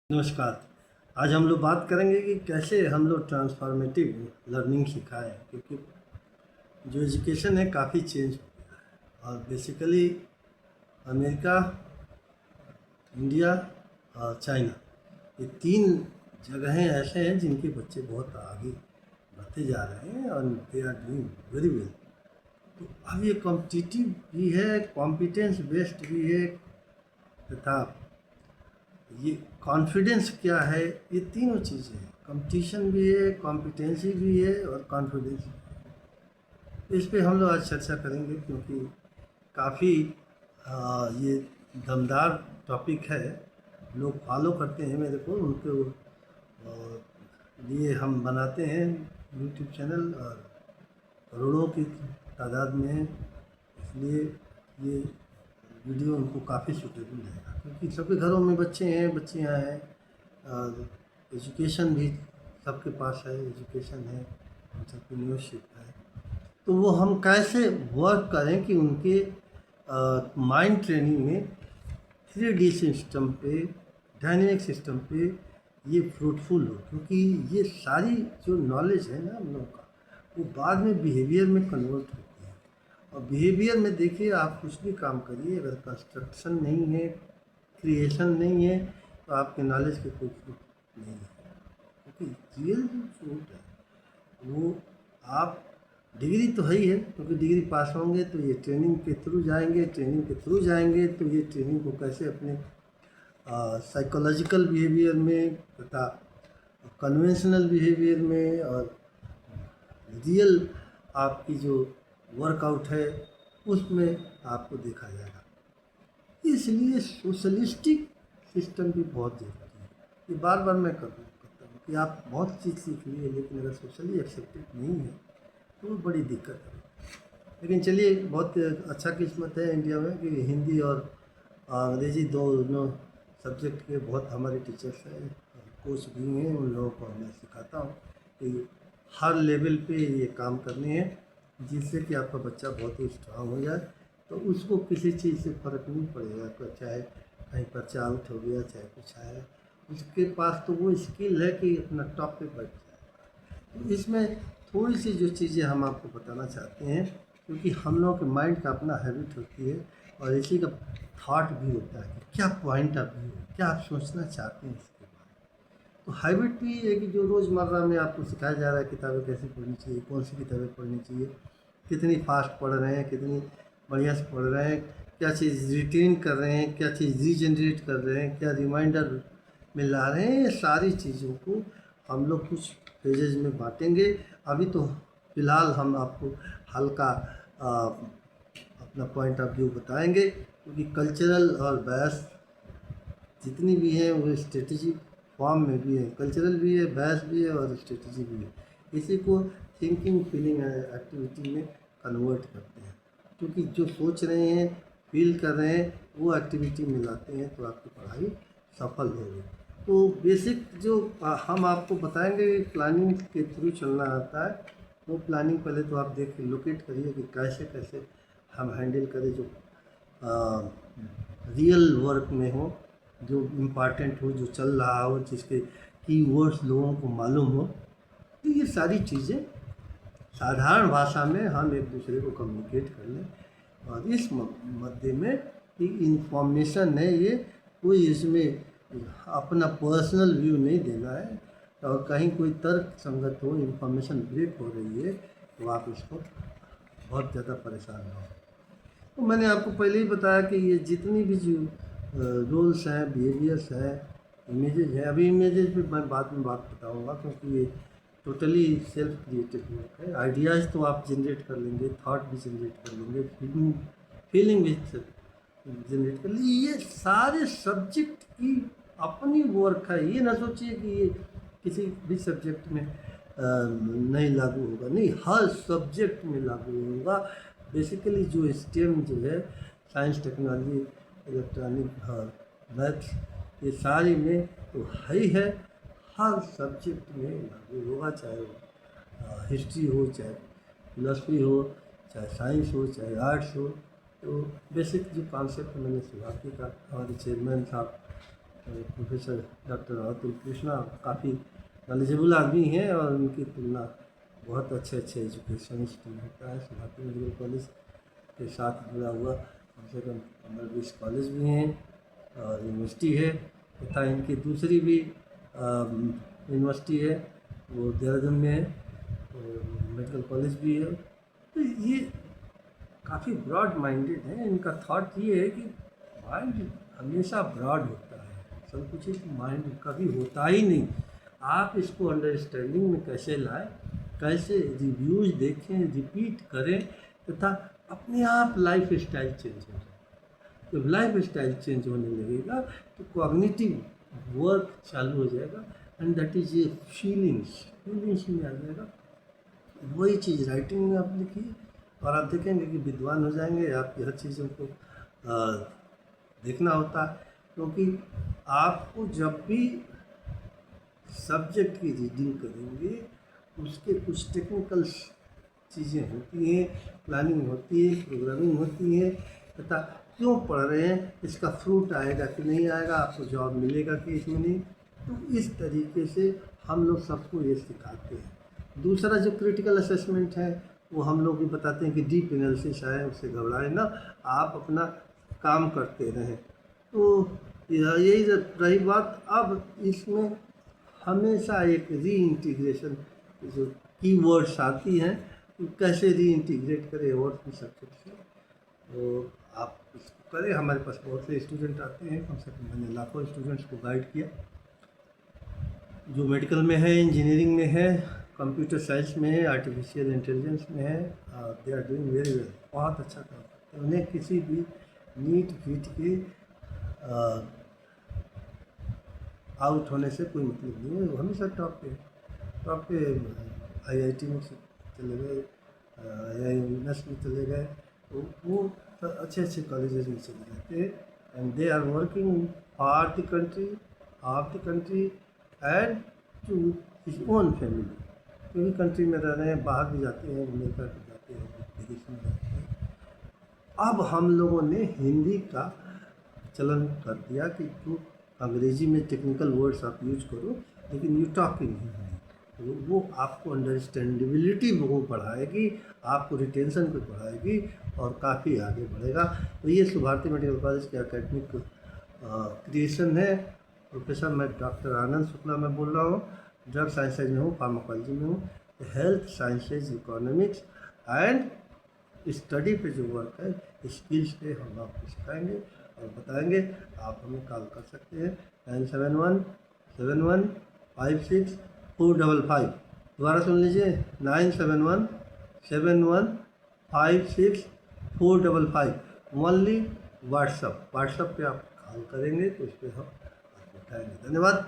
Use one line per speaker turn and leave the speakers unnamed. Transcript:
नमस्कार। आज हम लोग बात करेंगे कि कैसे हम लोग ट्रांसफॉर्मेटिव लर्निंग सिखाएं, क्योंकि जो एजुकेशन है काफ़ी चेंज हो गया है और बेसिकली अमेरिका, इंडिया और चाइना, ये तीन जगहें ऐसे हैं जिनके बच्चे बहुत आगे बढ़ते जा रहे हैं और they are doing very well. तो अब ये कॉम्पिटिटिव भी है, कॉम्पिटेंस बेस्ड भी है, तथा ये कॉन्फिडेंस क्या है, ये तीनों चीज़ें हैं। कंपटीशन भी है, कॉम्पिटेंसी भी है और कॉन्फिडेंस भी है। इस पे हम लोग आज चर्चा करेंगे क्योंकि काफ़ी ये दमदार टॉपिक है। लोग फॉलो करते हैं मेरे को, उनके लिए हम बनाते हैं यूट्यूब चैनल और करोड़ों की तादाद में है। इसलिए ये वीडियो उनको काफ़ी सूटेबल रहेगा, क्योंकि सबके घरों में बच्चे हैं, बच्चियां हैं और एजुकेशन भी सबके पास है, एजुकेशन है, एंटरप्रेन्योरशिप है। तो वो हम कैसे वर्क करें कि उनके माइंड ट्रेनिंग में 3D सिस्टम पे, डायनेमिक सिस्टम पे ये फ्रूटफुल हो, क्योंकि ये सारी जो नॉलेज है ना हम लोगों का, वो बाद में बिहेवियर में कन्वर्ट होती है। और बिहेवियर में देखिए, आप कुछ भी काम करिए, अगर कंस्ट्रक्शन नहीं है, क्रिएशन नहीं है, तो आपके नॉलेज के कोई फ्रूट नहीं है। क्योंकि रियल जो फ्रूट है वो आप, डिग्री तो है ही है, क्योंकि डिग्री पास होंगे तो ये ट्रेनिंग के थ्रू जाएंगे, ट्रेनिंग के थ्रू जाएंगे तो ये ट्रेनिंग को कैसे अपने साइकोलॉजिकल बिहेवियर में तथा कन्वेंशनल बिहेवियर में और रियल आपकी जो वर्कआउट है उसमें आपको देखा जाएगा। इसलिए सोशलिस्टिक सिस्टम भी बहुत ज़रूरी है। ये बार बार मैं करता हूँ कि आप बहुत चीज़ सीख लिए, लेकिन अगर सोशली एक्सेप्टेड नहीं है तो वो बड़ी दिक्कत है। लेकिन चलिए, बहुत अच्छा किस्मत है इंडिया में कि हिंदी और अंग्रेज़ी दोनों सब्जेक्ट के बहुत हमारे टीचर्स हैं, कोच भी हैं। उन लोगों को मैं सिखाता हूँ कि हर लेवल पे ये काम करने हैं, जिससे कि आपका बच्चा बहुत ही स्ट्रांग हो जाए। तो उसको किसी चीज़ से फ़र्क नहीं पड़ेगा, तो चाहे कहीं पर्चा आउट हो गया, चाहे कुछ आया, उसके पास तो वो स्किल है कि अपना टॉप पे बैठ जाए। तो इसमें थोड़ी सी जो चीज़ें हम आपको बताना चाहते हैं, क्योंकि हम लोगों के माइंड का अपना हैबिट होती है और इसी का थॉट भी होता है कि क्या पॉइंट ऑफ व्यू है, क्या आप सोचना चाहते हैं इसके बारे में। तो हैबिट भी है कि जो रोज़मर्रा में आपको सिखाया जा रहा है, किताबें कैसे पढ़नी चाहिए, कौन सी किताबें पढ़नी चाहिए, कितनी फास्ट पढ़ रहे हैं, कितनी बढ़िया से पढ़ रहे हैं, क्या चीज़ रिटेन कर रहे हैं, क्या चीज़ रीजनरेट कर रहे हैं, क्या रिमाइंडर में ला रहे हैं। ये सारी चीज़ों को हम लोग कुछ पेजेज में बांटेंगे। अभी तो फ़िलहाल हम आपको हल्का अपना पॉइंट ऑफ व्यू बताएंगे, क्योंकि कल्चरल और बहस जितनी भी हैं वो स्ट्रेटजी फॉर्म में भी है। कल्चरल भी है, बहस भी है और स्ट्रेटजी भी है। इसी को थिंकिंग फीलिंग एक्टिविटी में कन्वर्ट करते हैं, क्योंकि जो सोच रहे हैं, फील कर रहे हैं, वो एक्टिविटी में लाते हैं तो आपकी पढ़ाई सफल होगी। तो बेसिक जो हम आपको बताएंगे, प्लानिंग के थ्रू चलना आता है। वो प्लानिंग पहले तो आप देख लोकेट करिए कि कैसे कैसे हम हैंडल करें, जो रियल वर्क में हो, जो इम्पॉर्टेंट हो, जो चल रहा हो, जिसके कीवर्ड्स लोगों को मालूम हो। तो ये सारी चीज़ें साधारण भाषा में हम एक दूसरे को कम्युनिकेट कर लें। और इस मध्य में कि इंफॉर्मेशन है ये, कोई इसमें अपना पर्सनल व्यू नहीं देना है। और कहीं कोई तर्क संगत हो, इंफॉर्मेशन ब्रेक हो रही है, तो आप इसको बहुत ज़्यादा परेशान ना हो। तो मैंने आपको पहले ही बताया कि ये जितनी भी जो रोल्स हैं, बिहेवियर्स हैं, इमेजेस हैं, अभी इमेजेस भी मैं बाद में बात बताऊंगा, क्योंकि ये टोटली सेल्फ क्रिएटेड वर्क है। आइडियाज़ तो आप जनरेट कर लेंगे, थॉट भी जनरेट कर लेंगे, फीलिंग भी जनरेट कर ली। ये सारे सब्जेक्ट की अपनी वर्क है। ये ना सोचिए कि ये किसी भी सब्जेक्ट में नहीं लागू होगा, नहीं, हर सब्जेक्ट में लागू होगा। बेसिकली जो स्टेम जो है, साइंस, टेक्नोलॉजी, इलेक्ट्रॉनिक और मैथ्स, ये सारी में तो है ही है, हर सब्जेक्ट में लागू होगा। चाहे वो हिस्ट्री हो, चाहे फिलॉसफी हो, चाहे साइंस हो, चाहे आर्ट्स हो। तो बेसिक जो कॉन्सेप्ट मैंने शुरुआती का, हमारे चेयरमैन साहब प्रोफेसर डॉक्टर अतुल कृष्णा काफ़ी नॉलेजेबल आदमी हैं और उनकी तुलना बहुत अच्छे अच्छे एजुकेशनिस्ट में होता है। भारती मेडिकल कॉलेज के साथ जुड़ा हुआ कम से कम 15-20 कॉलेज भी हैं और यूनिवर्सिटी है, तथा इनकी दूसरी भी यूनिवर्सिटी है, वो देहरादून में है, और मेडिकल कॉलेज भी है। तो ये काफ़ी ब्रॉड माइंडेड है। इनका थॉट ये है कि माइंड हमेशा ब्रॉड होता है, संकुचित माइंड कभी होता ही नहीं। आप इसको अंडरस्टैंडिंग में कैसे लाएं, कैसे रिव्यूज देखें, रिपीट करें, तथा अपने आप लाइफ स्टाइल चेंज हो जाए। जब लाइफ स्टाइल चेंज होने लगेगा तो कॉग्निटिव वर्क चालू हो जाएगा, and that is a feelings में आ जाएगा। वही चीज़ राइटिंग में आप लिखिए और आप देखेंगे कि विद्वान हो जाएंगे। आपकी हर चीज़ों को देखना होता है, क्योंकि आपको जब भी सब्जेक्ट की रीडिंग करेंगे उसके कुछ टेक्निकल चीज़ें होती हैं, प्लानिंग होती है, प्रोग्रामिंग होती है, तथा क्यों पढ़ रहे हैं, इसका फ्रूट आएगा कि नहीं आएगा, आपको जॉब मिलेगा कि इसमें नहीं। तो इस तरीके से हम लोग सबको ये सिखाते हैं। दूसरा जो क्रिटिकल असेसमेंट है वो हम लोग भी बताते हैं कि डीप एनालिसिस आए, उससे घबराए ना, आप अपना काम करते रहें। तो यही रही बात। अब इसमें हमेशा एक रीइंटीग्रेशन जो कीवर्ड्स आती हैं, तो कैसे रीइंटीग्रेट करें और भी सब्जेक्ट से, तो आप इसको करें। हमारे पास बहुत से स्टूडेंट आते हैं, कम से कम मैंने लाखों स्टूडेंट्स को गाइड किया, जो मेडिकल में है, इंजीनियरिंग में है, कंप्यूटर साइंस में है, आर्टिफिशियल इंटेलिजेंस में है। They are doing very well, बहुत अच्छा काम करते हैं। उन्हें किसी भी नीट फीट के आउट होने से कोई मतलब नहीं है, वो हमेशा टॉप पे आईआईटी में चले गए, आईआईएमएस में चले गए, तो वो अच्छे अच्छे कॉलेजेस में चले जाते हैं, and they are working for the country and to his own family. कोई कंट्री में रह रहे हैं, बाहर भी जाते हैं, अमेरिका भी जाते हैं, विदेश में जाते हैं। अब हम लोगों ने हिंदी का चलन कर दिया कि जो अंग्रेजी में टेक्निकल वर्ड्स आप यूज करो, लेकिन यू टॉक इन हिंदी, तो वो आपको अंडरस्टैंडेबिलिटी वो बढ़ाएगी, आपको रिटेंशन को बढ़ाएगी और काफ़ी आगे बढ़ेगा। तो ये भारती मेडिकल कॉलेज के एकेडमिक क्रिएशन है। प्रोफेसर मैं डॉक्टर आनंद शुक्ला मैं बोल रहा हूँ, ड्रग साइंसेज में हूँ, फार्माकोलॉजी में हूँ, health sciences, economics and study पे जो वर्क है, स्किल्स पे हम आपको सिखाएंगे और बताएंगे। आप हमें कॉल कर सकते हैं 9717156455। दोबारा सुन लीजिए, 9717156455। ओनली व्हाट्सअप पे आप कॉल करेंगे तो उस पर हम आपको बताएंगे। धन्यवाद।